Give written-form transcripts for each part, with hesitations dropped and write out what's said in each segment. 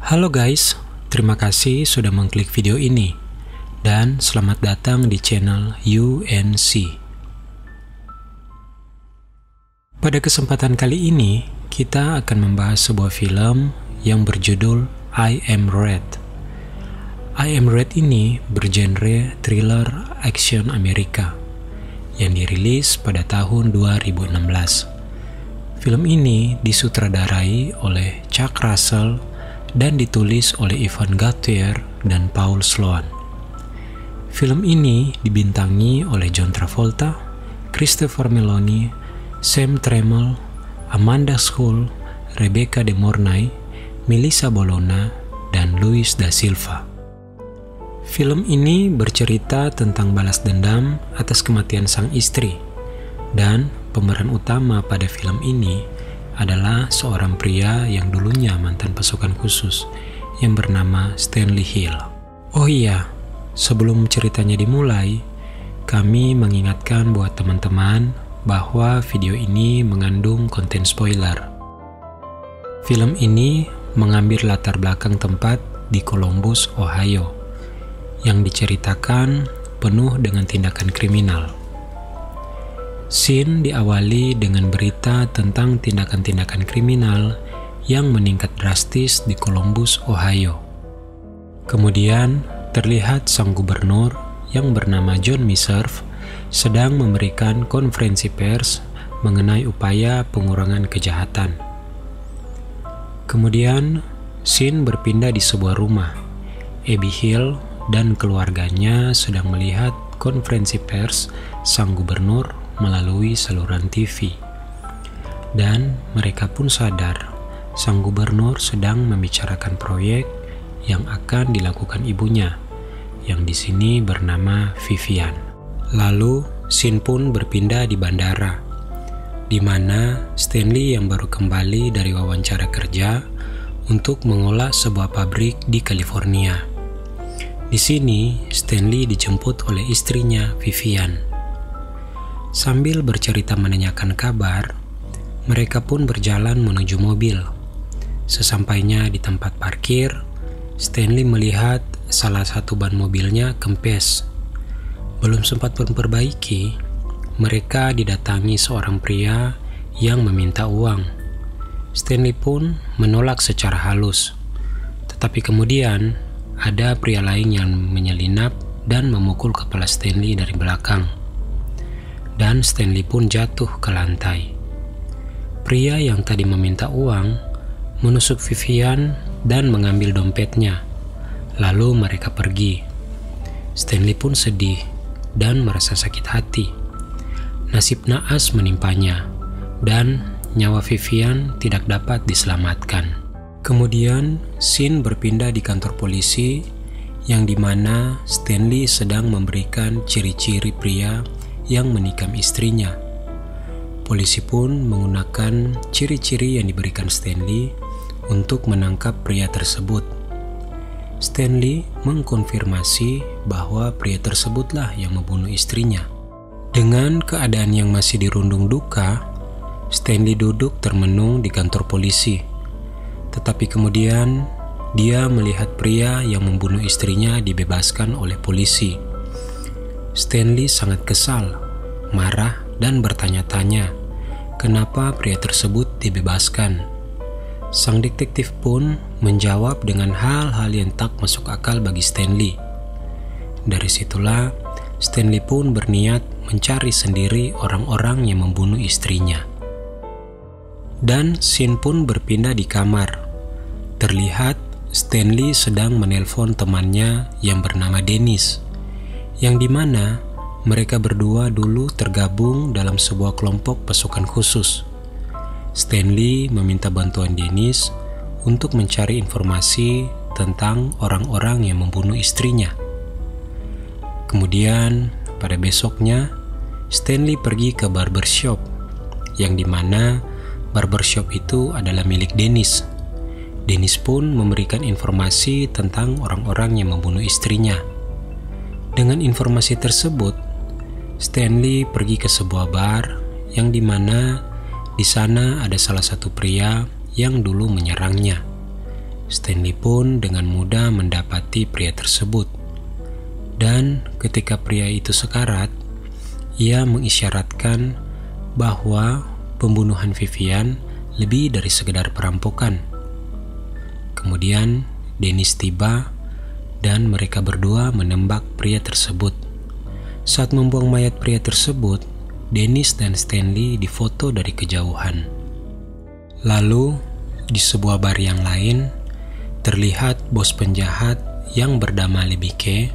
Halo guys, terima kasih sudah mengklik video ini dan selamat datang di channel UNC. Pada kesempatan kali ini, kita akan membahas sebuah film yang berjudul I Am Red. I Am Red ini bergenre thriller action Amerika yang dirilis pada tahun 2016. Film ini disutradarai oleh Chuck Russell dan ditulis oleh Ivan Gauthier dan Paul Sloan. Film ini dibintangi oleh John Travolta, Christopher Meloni, Sam Tramiel, Amanda Schull, Rebecca De Mornay, Melissa Bolona, dan Luis da Silva. Film ini bercerita tentang balas dendam atas kematian sang istri, dan pemeran utama pada film ini adalah seorang pria yang dulunya mantan pasukan khusus yang bernama Stanley Hill. Oh iya, sebelum ceritanya dimulai, kami mengingatkan buat teman-teman bahwa video ini mengandung konten spoiler. Film ini mengambil latar belakang tempat di Columbus, Ohio, yang diceritakan penuh dengan tindakan kriminal. Scene diawali dengan berita tentang tindakan-tindakan kriminal yang meningkat drastis di Columbus, Ohio. Kemudian terlihat sang gubernur yang bernama John Meserve sedang memberikan konferensi pers mengenai upaya pengurangan kejahatan. Kemudian scene berpindah di sebuah rumah. Abby Hill dan keluarganya sedang melihat konferensi pers sang gubernur melalui saluran TV. Dan mereka pun sadar sang gubernur sedang membicarakan proyek yang akan dilakukan ibunya, yang di sini bernama Vivian. Lalu scene pun berpindah di bandara, di mana Stanley yang baru kembali dari wawancara kerja untuk mengolah sebuah pabrik di California. Di sini Stanley dijemput oleh istrinya Vivian. Sambil bercerita menanyakan kabar, mereka pun berjalan menuju mobil. Sesampainya di tempat parkir, Stanley melihat salah satu ban mobilnya kempes. Belum sempat memperbaiki, mereka didatangi seorang pria yang meminta uang. Stanley pun menolak secara halus. Tetapi kemudian, ada pria lain yang menyelinap dan memukul kepala Stanley dari belakang. Dan Stanley pun jatuh ke lantai. Pria yang tadi meminta uang menusuk Vivian dan mengambil dompetnya. Lalu mereka pergi. Stanley pun sedih dan merasa sakit hati. Nasib naas menimpanya dan nyawa Vivian tidak dapat diselamatkan. Kemudian scene berpindah di kantor polisi yang dimana Stanley sedang memberikan ciri-ciri pria yang menikam istrinya. Polisi pun menggunakan ciri-ciri yang diberikan Stanley untuk menangkap pria tersebut. Stanley mengkonfirmasi bahwa pria tersebutlah yang membunuh istrinya. Dengan keadaan yang masih dirundung duka, Stanley duduk termenung di kantor polisi. Tetapi kemudian dia melihat pria yang membunuh istrinya dibebaskan oleh polisi. Stanley sangat kesal, marah, dan bertanya-tanya kenapa pria tersebut dibebaskan. Sang detektif pun menjawab dengan hal-hal yang tak masuk akal bagi Stanley. Dari situlah, Stanley pun berniat mencari sendiri orang-orang yang membunuh istrinya. Dan scene pun berpindah di kamar. Terlihat Stanley sedang menelpon temannya yang bernama Dennis, yang dimana mereka berdua dulu tergabung dalam sebuah kelompok pasukan khusus. Stanley meminta bantuan Dennis untuk mencari informasi tentang orang-orang yang membunuh istrinya. Kemudian pada besoknya Stanley pergi ke barbershop, yang dimana barbershop itu adalah milik Dennis. Dennis pun memberikan informasi tentang orang-orang yang membunuh istrinya. Dengan informasi tersebut, Stanley pergi ke sebuah bar yang dimana di sana ada salah satu pria yang dulu menyerangnya. Stanley pun dengan mudah mendapati pria tersebut. Dan ketika pria itu sekarat, ia mengisyaratkan bahwa pembunuhan Vivian lebih dari sekedar perampokan. Kemudian Dennis tiba dan mereka berdua menembak pria tersebut. Saat membuang mayat pria tersebut, Dennis dan Stanley difoto dari kejauhan. Lalu, di sebuah bar yang lain, terlihat bos penjahat yang bernama Lebike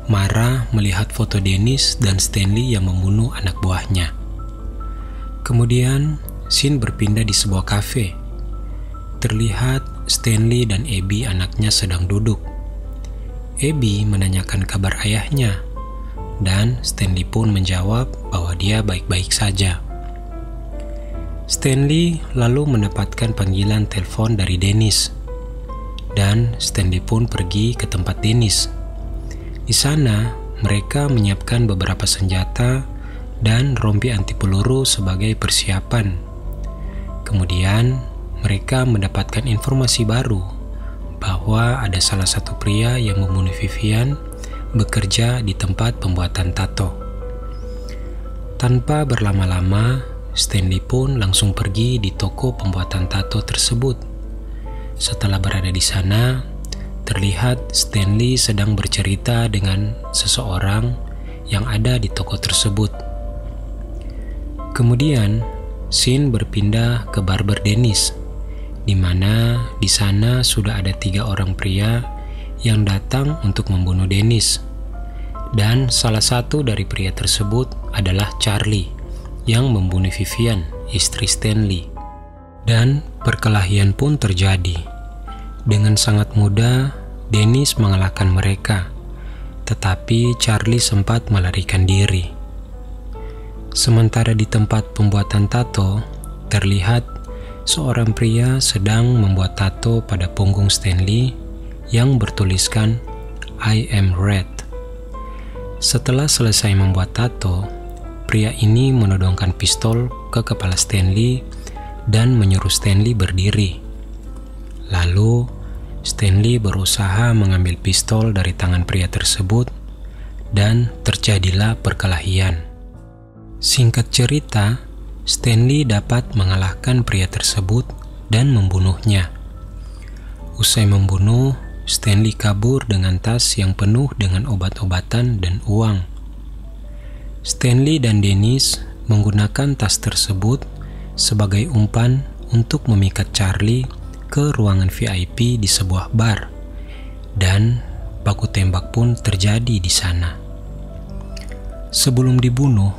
marah melihat foto Dennis dan Stanley yang membunuh anak buahnya. Kemudian, scene berpindah di sebuah kafe. Terlihat Stanley dan Abby anaknya sedang duduk. Abby menanyakan kabar ayahnya, dan Stanley pun menjawab bahwa dia baik-baik saja. Stanley lalu mendapatkan panggilan telepon dari Dennis, dan Stanley pun pergi ke tempat Dennis. Di sana, mereka menyiapkan beberapa senjata dan rompi anti peluru sebagai persiapan. Kemudian, mereka mendapatkan informasi baru bahwa ada salah satu pria yang membunuh Vivian bekerja di tempat pembuatan tato. Tanpa berlama-lama, Stanley pun langsung pergi di toko pembuatan tato tersebut. Setelah berada di sana, terlihat Stanley sedang bercerita dengan seseorang yang ada di toko tersebut. Kemudian, scene berpindah ke barber Dennis, di mana di sana sudah ada 3 orang pria yang datang untuk membunuh Dennis. Dan salah satu dari pria tersebut adalah Charlie yang membunuh Vivian, istri Stanley. Dan perkelahian pun terjadi. Dengan sangat mudah, Dennis mengalahkan mereka, tetapi Charlie sempat melarikan diri. Sementara di tempat pembuatan tato, terlihat seorang pria sedang membuat tato pada punggung Stanley yang bertuliskan "I am Red". Setelah selesai membuat tato, pria ini menodongkan pistol ke kepala Stanley dan menyuruh Stanley berdiri. Lalu, Stanley berusaha mengambil pistol dari tangan pria tersebut dan terjadilah perkelahian. Singkat cerita, Stanley dapat mengalahkan pria tersebut dan membunuhnya. Usai membunuh, Stanley kabur dengan tas yang penuh dengan obat-obatan dan uang. Stanley dan Dennis menggunakan tas tersebut sebagai umpan untuk memikat Charlie ke ruangan VIP di sebuah bar, dan baku tembak pun terjadi di sana. Sebelum dibunuh,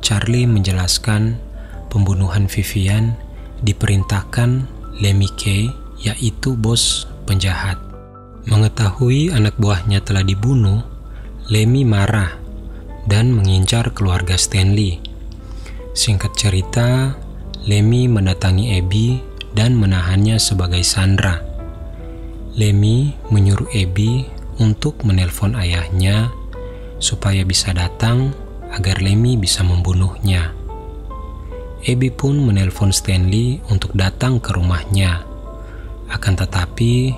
Charlie menjelaskan pembunuhan Vivian diperintahkan Lemmy Kay, yaitu bos penjahat. Mengetahui anak buahnya telah dibunuh, Lemmy marah dan mengincar keluarga Stanley. Singkat cerita, Lemmy mendatangi Abby dan menahannya sebagai sandera. Lemmy menyuruh Abby untuk menelpon ayahnya supaya bisa datang agar Lemmy bisa membunuhnya. Abby pun menelpon Stanley untuk datang ke rumahnya. Akan tetapi,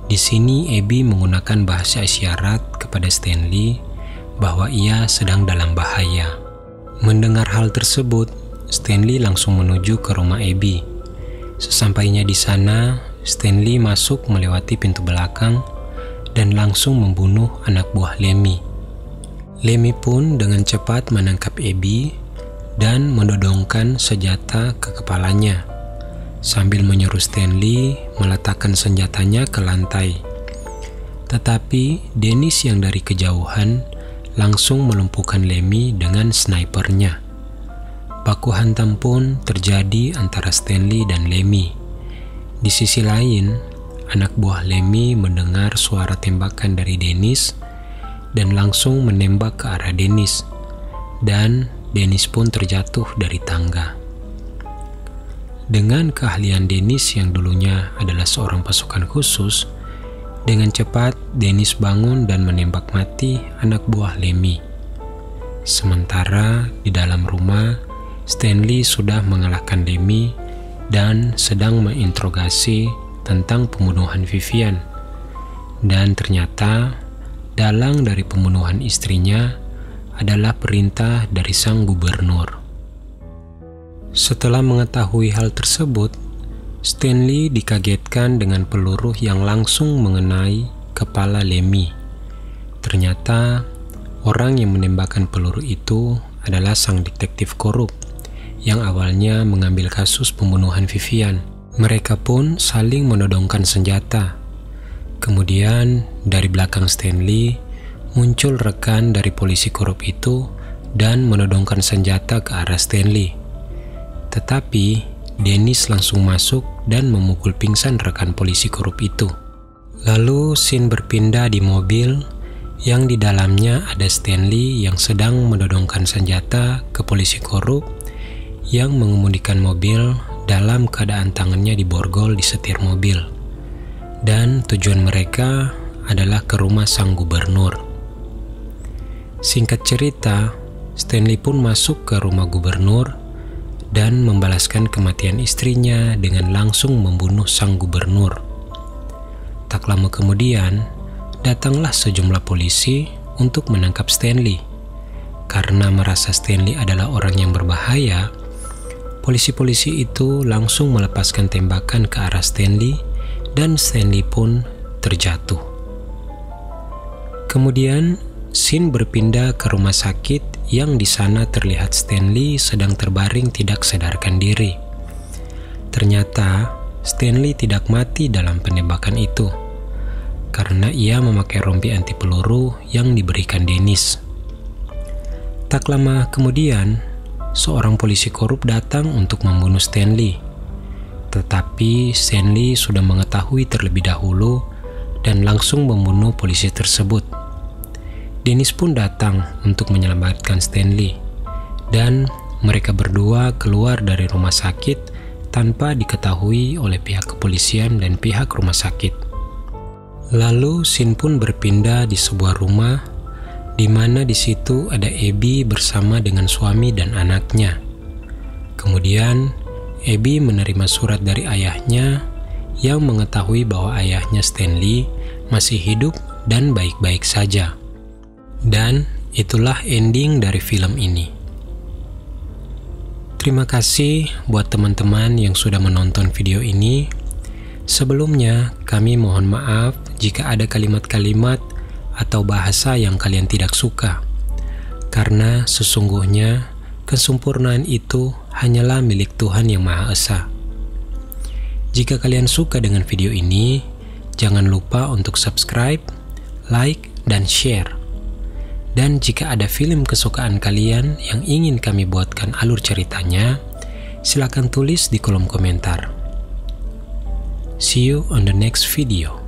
di sini Abby menggunakan bahasa isyarat kepada Stanley bahwa ia sedang dalam bahaya. Mendengar hal tersebut, Stanley langsung menuju ke rumah Abby. Sesampainya di sana, Stanley masuk melewati pintu belakang dan langsung membunuh anak buah Lemmy. Lemmy pun dengan cepat menangkap Abby dan menodongkan senjata ke kepalanya, sambil menyuruh Stanley meletakkan senjatanya ke lantai. Tetapi Dennis yang dari kejauhan langsung melumpuhkan Lemmy dengan snipernya. Baku hantam pun terjadi antara Stanley dan Lemmy. Di sisi lain, anak buah Lemmy mendengar suara tembakan dari Dennis dan langsung menembak ke arah Dennis, dan Dennis pun terjatuh dari tangga. Dengan keahlian Dennis yang dulunya adalah seorang pasukan khusus, dengan cepat Dennis bangun dan menembak mati anak buah Lemmy. Sementara di dalam rumah, Stanley sudah mengalahkan Lemmy dan sedang menginterogasi tentang pembunuhan Vivian. Dan ternyata dalang dari pembunuhan istrinya adalah perintah dari sang gubernur. Setelah mengetahui hal tersebut, Stanley dikagetkan dengan peluru yang langsung mengenai kepala Lemmy. Ternyata orang yang menembakkan peluru itu adalah sang detektif korup yang awalnya mengambil kasus pembunuhan Vivian. Mereka pun saling menodongkan senjata. Kemudian dari belakang Stanley muncul rekan dari polisi korup itu dan menodongkan senjata ke arah Stanley. Tetapi Dennis langsung masuk dan memukul pingsan rekan polisi korup itu. Lalu scene berpindah di mobil yang di dalamnya ada Stanley yang sedang menodongkan senjata ke polisi korup yang mengemudikan mobil dalam keadaan tangannya diborgol di setir mobil. Dan tujuan mereka adalah ke rumah sang gubernur. Singkat cerita, Stanley pun masuk ke rumah gubernur dan membalaskan kematian istrinya dengan langsung membunuh sang gubernur. Tak lama kemudian, datanglah sejumlah polisi untuk menangkap Stanley. Karena merasa Stanley adalah orang yang berbahaya, polisi-polisi itu langsung melepaskan tembakan ke arah Stanley dan Stanley pun terjatuh. Kemudian, scene berpindah ke rumah sakit yang di sana terlihat Stanley sedang terbaring tidak sadarkan diri. Ternyata, Stanley tidak mati dalam penembakan itu karena ia memakai rompi anti peluru yang diberikan Dennis. Tak lama kemudian, seorang polisi korup datang untuk membunuh Stanley. Tetapi Stanley sudah mengetahui terlebih dahulu dan langsung membunuh polisi tersebut. Dennis pun datang untuk menyelamatkan Stanley, dan mereka berdua keluar dari rumah sakit tanpa diketahui oleh pihak kepolisian dan pihak rumah sakit. Lalu scene pun berpindah di sebuah rumah di mana di situ ada Abby bersama dengan suami dan anaknya. Kemudian Abby menerima surat dari ayahnya yang mengetahui bahwa ayahnya Stanley masih hidup dan baik-baik saja. Dan itulah ending dari film ini. Terima kasih buat teman-teman yang sudah menonton video ini. Sebelumnya, kami mohon maaf jika ada kalimat-kalimat atau bahasa yang kalian tidak suka, karena sesungguhnya kesempurnaan itu hanyalah milik Tuhan Yang Maha Esa. Jika kalian suka dengan video ini, jangan lupa untuk subscribe, like, dan share. Dan jika ada film kesukaan kalian yang ingin kami buatkan alur ceritanya, silakan tulis di kolom komentar. See you on the next video.